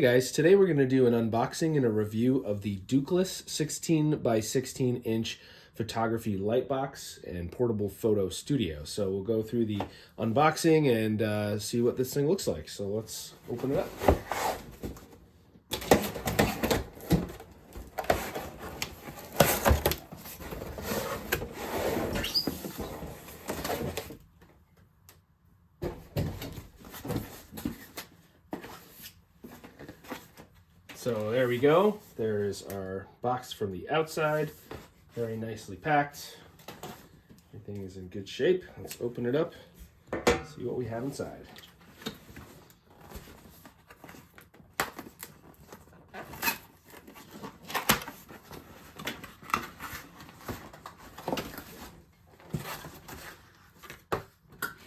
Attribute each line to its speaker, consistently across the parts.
Speaker 1: guys, today we're going to do an unboxing and a review of the Duclus 16 by 16 inch photography light box and portable photo studio. So we'll go through the unboxing and see what this thing looks like. So let's open it up. So there we go. There's our box from the outside. Very nicely packed. Everything is in good shape. Let's open it up, see what we have inside.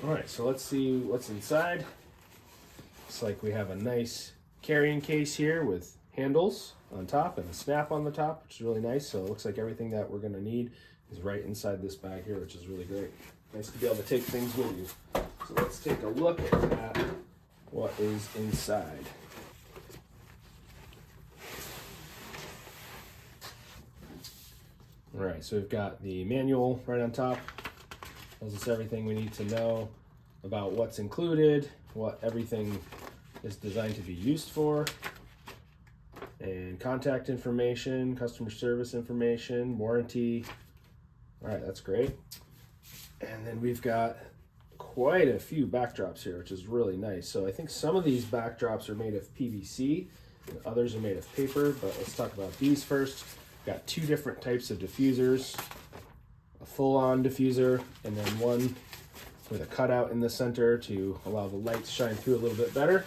Speaker 1: All right, so let's see what's inside. Looks like we have a nice carrying case here with handles on top and a snap on the top, which is really nice. So it looks like everything that we're going to need is right inside this bag here, which is really great. Nice to be able to take things with you. So let's take a look at what is inside. All right, so we've got the manual right on top. Tells us everything we need to know about what's included, what everything is designed to be used for, and contact information, customer service information, warranty. All right, that's great. And then we've got quite a few backdrops here, which is really nice. So I think some of these backdrops are made of PVC and others are made of paper, but let's talk about these first. We've got two different types of diffusers, a full-on diffuser and then one with a cutout in the center to allow the light to shine through a little bit better.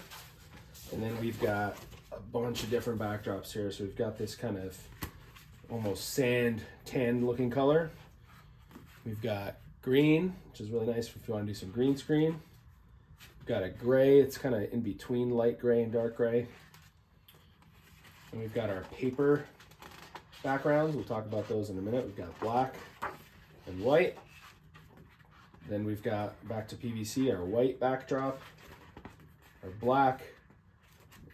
Speaker 1: And then we've got a bunch of different backdrops here. So we've got this kind of almost sand tan looking color. We've got green, which is really nice if you want to do some green screen. We've got a gray, it's kind of in between light gray and dark gray. And we've got our paper backgrounds. We'll talk about those in a minute. We've got black and white. Then we've got back to PVC, our white backdrop, our black,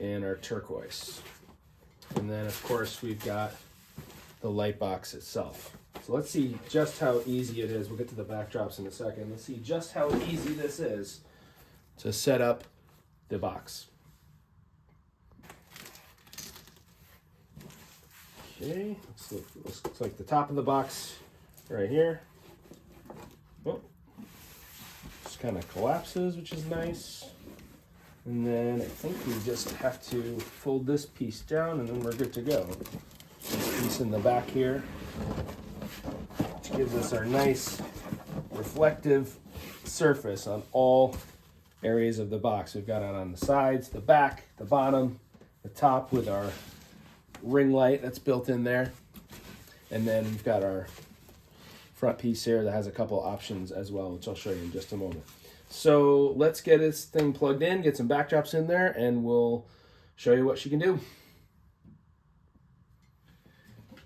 Speaker 1: and our turquoise. And then of course we've got the light box itself. So let's see just how easy it is. We'll get to the backdrops in a second. Let's see just how easy this is to set up the box. Okay, looks like the top of the box right here. Oh, just kind of collapses, which is nice. And then I think we just have to fold this piece down and then we're good to go. This piece in the back here, which gives us our nice reflective surface on all areas of the box. We've got it on the sides, the back, the bottom, the top with our ring light that's built in there. And then we've got our front piece here that has a couple options as well, which I'll show you in just a moment. So let's get this thing plugged in, get some backdrops in there, and we'll show you what she can do.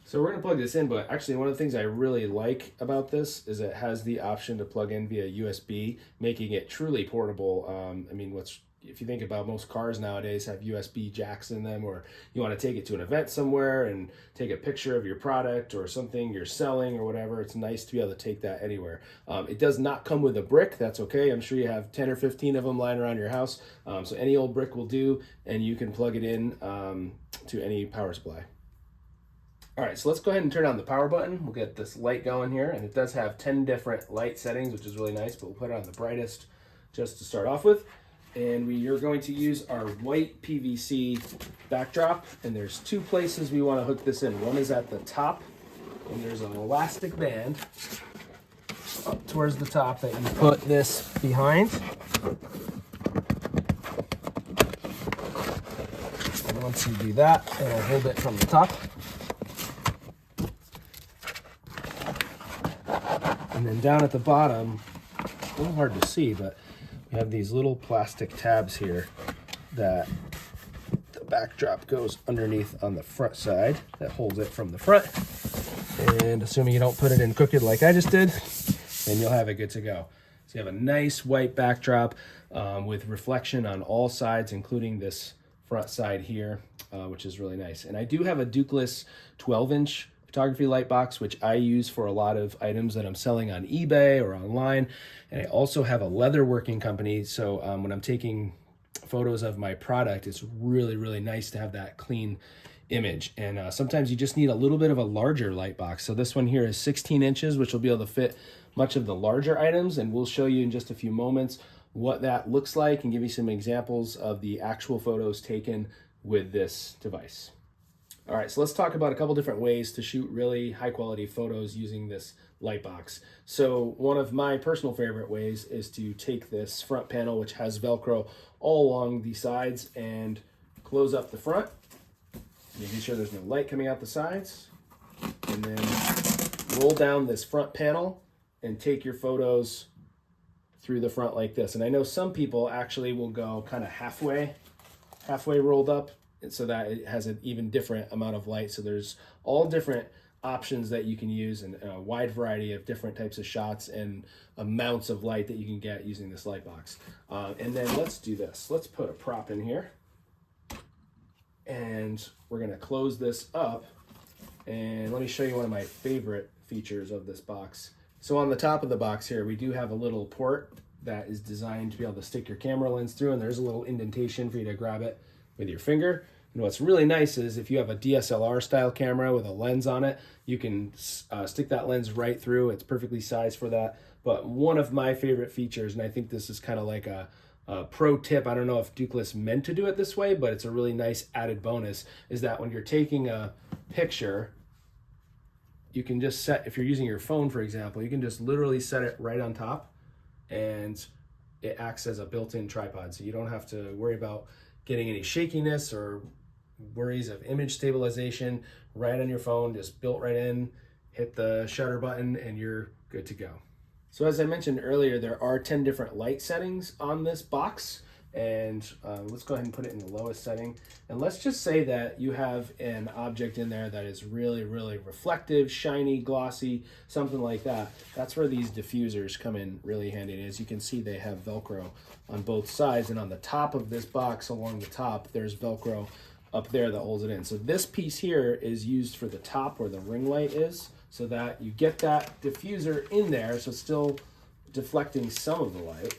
Speaker 1: So we're gonna plug this in, but actually one of the things I really like about this is it has the option to plug in via USB, making it truly portable. I mean, if you think about most cars nowadays have USB jacks in them, or you want to take it to an event somewhere and take a picture of your product or something you're selling or whatever, it's nice to be able to take that anywhere. It does not come with a brick. That's okay. I'm sure you have 10 or 15 of them lying around your house. So any old brick will do, and you can plug it in to any power supply. All right, so let's go ahead and turn on the power button. We'll get this light going here, and it does have 10 different light settings, which is really nice, but we'll put it on the brightest just to start off with. And we are going to use our white PVC backdrop, and there's two places we want to hook this in. One is at the top, and there's an elastic band up towards the top that you put this behind. And once you do that, it'll hold it from the top. And then down at the bottom, a little hard to see, but we have these little plastic tabs here that the backdrop goes underneath on the front side that holds it from the front. And assuming you don't put it in crooked like I just did, then you'll have it good to go. So you have a nice white backdrop with reflection on all sides, including this front side here, which is really nice. And I do have a Duclus 12-inch photography light box, which I use for a lot of items that I'm selling on eBay or online. And I also have a leather working company. So when I'm taking photos of my product, it's really, really nice to have that clean image. And sometimes you just need a little bit of a larger light box. So this one here is 16 inches, which will be able to fit much of the larger items. And we'll show you in just a few moments what that looks like and give you some examples of the actual photos taken with this device. All right, so let's talk about a couple different ways to shoot really high quality photos using this light box. So one of my personal favorite ways is to take this front panel, which has Velcro all along the sides, and close up the front, making sure there's no light coming out the sides, and then roll down this front panel and take your photos through the front like this. And I know some people actually will go kind of halfway rolled up, so that it has an even different amount of light. So there's all different options that you can use, and a wide variety of different types of shots and amounts of light that you can get using this light box. And then let's do this. Let's put a prop in here, and we're gonna close this up. And let me show you one of my favorite features of this box. So on the top of the box here, we do have a little port that is designed to be able to stick your camera lens through, and there's a little indentation for you to grab it with your finger. And what's really nice is if you have a DSLR style camera with a lens on it, you can stick that lens right through. It's perfectly sized for that. But one of my favorite features, and I think this is kind of like a pro tip, I don't know if Duclus meant to do it this way, but it's a really nice added bonus, is that when you're taking a picture, you can just set, if you're using your phone, for example, you can just literally set it right on top, and it acts as a built-in tripod. So you don't have to worry about getting any shakiness or worries of image stabilization. Right on your phone, just built right in, hit the shutter button, and you're good to go. So as I mentioned earlier, there are 10 different light settings on this box, and let's go ahead and put it in the lowest setting. And let's just say that you have an object in there that is really, really reflective, shiny, glossy, something like that. That's where these diffusers come in really handy. And as you can see, they have Velcro on both sides, and on the top of this box along the top, there's Velcro up there that holds it in. So this piece here is used for the top where the ring light is, so that you get that diffuser in there, so it's still deflecting some of the light,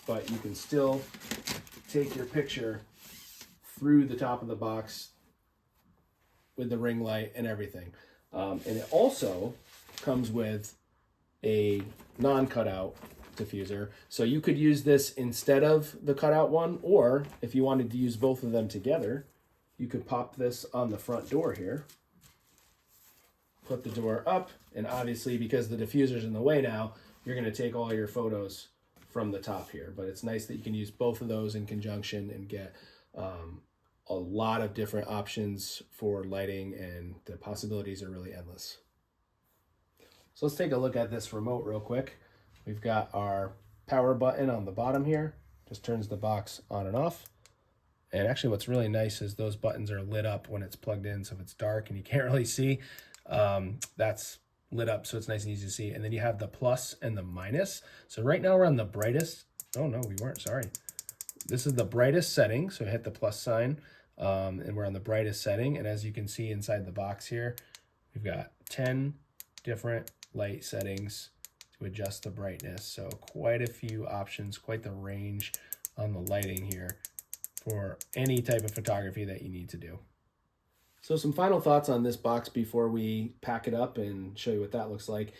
Speaker 1: but you can still take your picture through the top of the box with the ring light and everything. And it also comes with a non-cutout diffuser. So you could use this instead of the cutout one, or if you wanted to use both of them together, you could pop this on the front door here, put the door up, and obviously because the diffuser's in the way now, you're gonna take all your photos from the top here. But it's nice that you can use both of those in conjunction and get a lot of different options for lighting, and the possibilities are really endless. So let's take a look at this remote real quick. We've got our power button on the bottom here, just turns the box on and off. And actually what's really nice is those buttons are lit up when it's plugged in, so if it's dark and you can't really see, that's lit up, so it's nice and easy to see. And then you have the plus and the minus. So right now we're on the brightest. Oh no, we weren't, sorry. This is the brightest setting, so hit the plus sign, and we're on the brightest setting. And as you can see inside the box here, we've got 10 different light settings to adjust the brightness. So quite a few options, quite the range on the lighting here for any type of photography that you need to do. So some final thoughts on this box before we pack it up and show you what that looks like.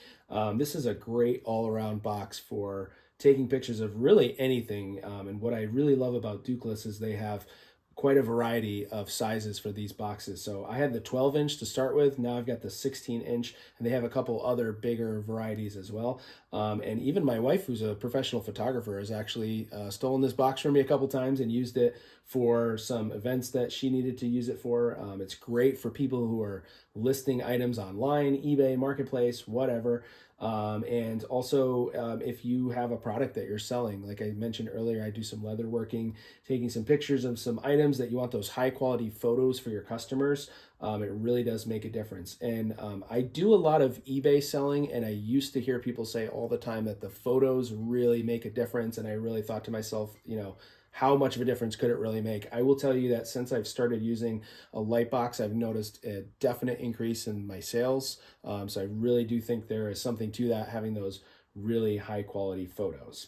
Speaker 1: This is a great all-around box for taking pictures of really anything. And what I really love about Duclus is they have quite a variety of sizes for these boxes. So I had the 12-inch to start with. Now I've got the 16-inch, and they have a couple other bigger varieties as well. And even my wife, who's a professional photographer, has actually stolen this box from me a couple times and used it for some events that she needed to use it for. It's great for people who are listing items online, eBay, Marketplace, whatever. And also if you have a product that you're selling, like I mentioned earlier, I do some leather working, taking some pictures of some items that you want those high quality photos for your customers. It really does make a difference. And I do a lot of eBay selling, and I used to hear people say all the time that the photos really make a difference. And I really thought to myself, you know, how much of a difference could it really make? I will tell you that since I've started using a light box, I've noticed a definite increase in my sales. So I really do think there is something to that, having those really high quality photos.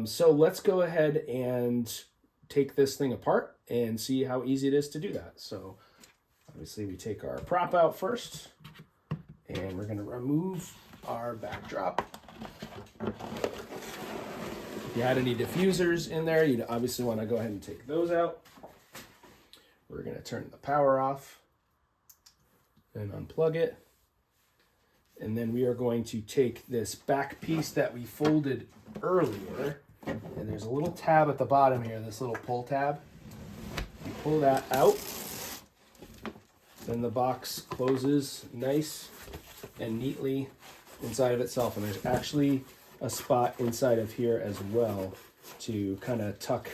Speaker 1: So let's go ahead and take this thing apart and see how easy it is to do that. So obviously we take our prop out first, and we're going to remove our backdrop. If you had any diffusers in there, you'd obviously want to go ahead and take those out. We're going to turn the power off and unplug it. And then we are going to take this back piece that we folded earlier, and there's a little tab at the bottom here, this little pull tab. You pull that out, then the box closes nice and neatly inside of itself, and there's actually a spot inside of here as well to kind of tuck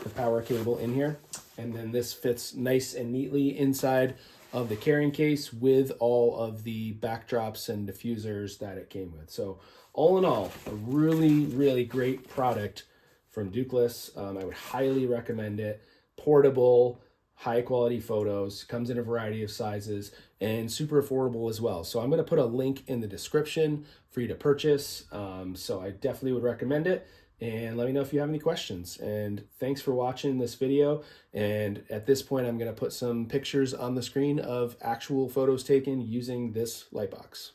Speaker 1: the power cable in here. And then this fits nice and neatly inside of the carrying case with all of the backdrops and diffusers that it came with. So all in all, a really, really great product from Duclus. I would highly recommend it. Portable, high quality photos, comes in a variety of sizes, and super affordable as well. So I'm going to put a link in the description for you to purchase. So I definitely would recommend it. And let me know if you have any questions. And thanks for watching this video. And at this point, I'm going to put some pictures on the screen of actual photos taken using this light box.